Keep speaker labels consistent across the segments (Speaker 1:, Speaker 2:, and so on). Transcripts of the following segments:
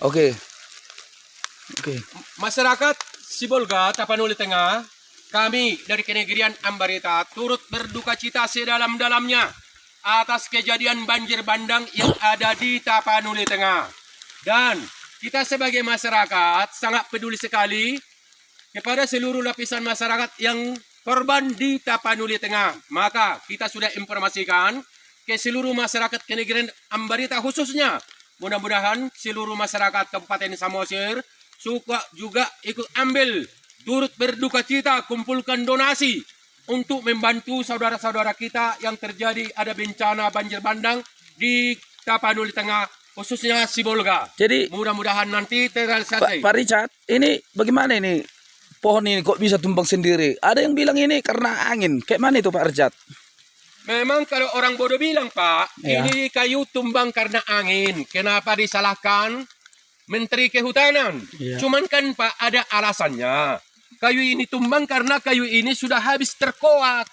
Speaker 1: Oke. Oke.
Speaker 2: Masyarakat Sibolga, Tapanuli Tengah, kami dari Kenegrian Ambarita turut berduka cita sedalam-dalamnya atas kejadian banjir bandang yang ada di Tapanuli Tengah. Dan kita sebagai masyarakat sangat peduli sekali kepada seluruh lapisan masyarakat yang korban di Tapanuli Tengah. Maka kita sudah informasikan ke seluruh masyarakat Kenegrian Ambarita khususnya. Mudah-mudahan seluruh masyarakat Kabupaten Samosir suka juga ikut ambil, turut berduka cita, kumpulkan donasi untuk membantu saudara-saudara kita yang terjadi ada bencana banjir bandang di Tapanuli Tengah, khususnya Sibolga.
Speaker 1: Jadi
Speaker 2: Mudah-mudahan nanti terrealisasi.
Speaker 1: Pak Richard, ini bagaimana ini pohon ini kok bisa tumbang sendiri? Ada yang bilang ini karena angin. Kayak mana itu Pak Richard?
Speaker 2: Memang kalau orang bodoh bilang, Pak,
Speaker 1: Ya.
Speaker 2: ini kayu tumbang karena angin. Kenapa disalahkan Menteri Kehutanan?
Speaker 1: Ya.
Speaker 2: Cuman kan Pak ada alasannya. Kayu ini tumbang karena kayu ini sudah habis terkoak.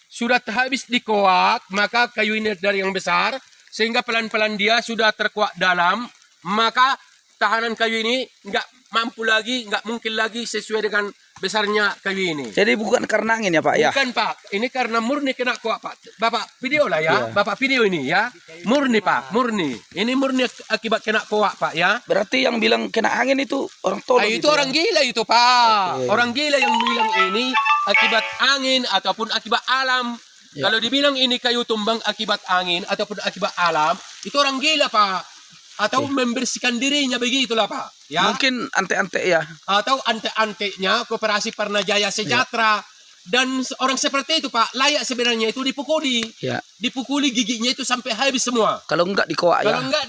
Speaker 2: Sudah habis dikoak, maka kayu ini dari yang besar, sehingga pelan-pelan dia sudah terkoak dalam, maka tahanan kayu ini nggak mampu lagi, nggak mungkin lagi sesuai dengan besarnya kayu ini.
Speaker 1: Jadi bukan karena angin ya Pak ya?
Speaker 2: Bukan Pak, ini karena murni kena koak Pak. Bapak video lah
Speaker 1: Ya.
Speaker 2: ya, Bapak video ini ya. Murni Pak, murni. Ini murni akibat kena koak Pak ya.
Speaker 1: Berarti yang bilang kena angin itu orang tolong.
Speaker 2: Itu
Speaker 1: gitu ya?
Speaker 2: orang gila itu Pak.
Speaker 1: Oke.
Speaker 2: Orang gila yang bilang ini akibat angin ataupun akibat alam.
Speaker 1: Ya.
Speaker 2: Kalau dibilang ini kayu tumbang akibat angin ataupun akibat alam, itu orang gila Pak. Atau membersihkan dirinya begitulah Pak. Ya.
Speaker 1: Mungkin ante-ante ya.
Speaker 2: Atau ante-antenya Koperasi Parnajaya Sejahtera. Dan orang seperti itu Pak, layak sebenarnya itu dipukuli.
Speaker 1: Ya.
Speaker 2: Dipukuli giginya itu sampai habis semua.
Speaker 1: Kalau enggak dikoak ya.
Speaker 2: Kalau enggak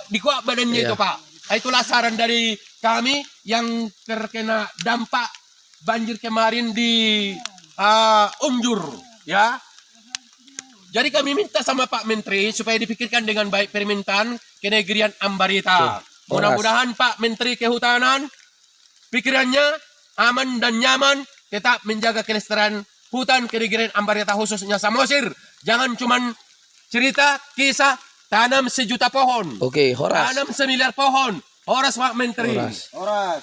Speaker 2: dikuak badannya
Speaker 1: Iya.
Speaker 2: itu Pak. Itulah saran dari kami yang terkena dampak banjir kemarin di Umjur. Ya. Jadi kami minta sama Pak Menteri supaya dipikirkan dengan baik permintaan Kenegrian Ambarita.
Speaker 1: Oke.
Speaker 2: Mudah-mudahan Pak Menteri Kehutanan pikirannya aman dan nyaman, tetap menjaga kelestarian hutan Kenegrian Ambarita khususnya Samosir. Jangan cuman cerita kisah tanam 1 juta pohon,
Speaker 1: Oke, Horas.
Speaker 2: tanam 1 miliar pohon. Horas Pak Menteri.
Speaker 1: Horas.
Speaker 3: Horas.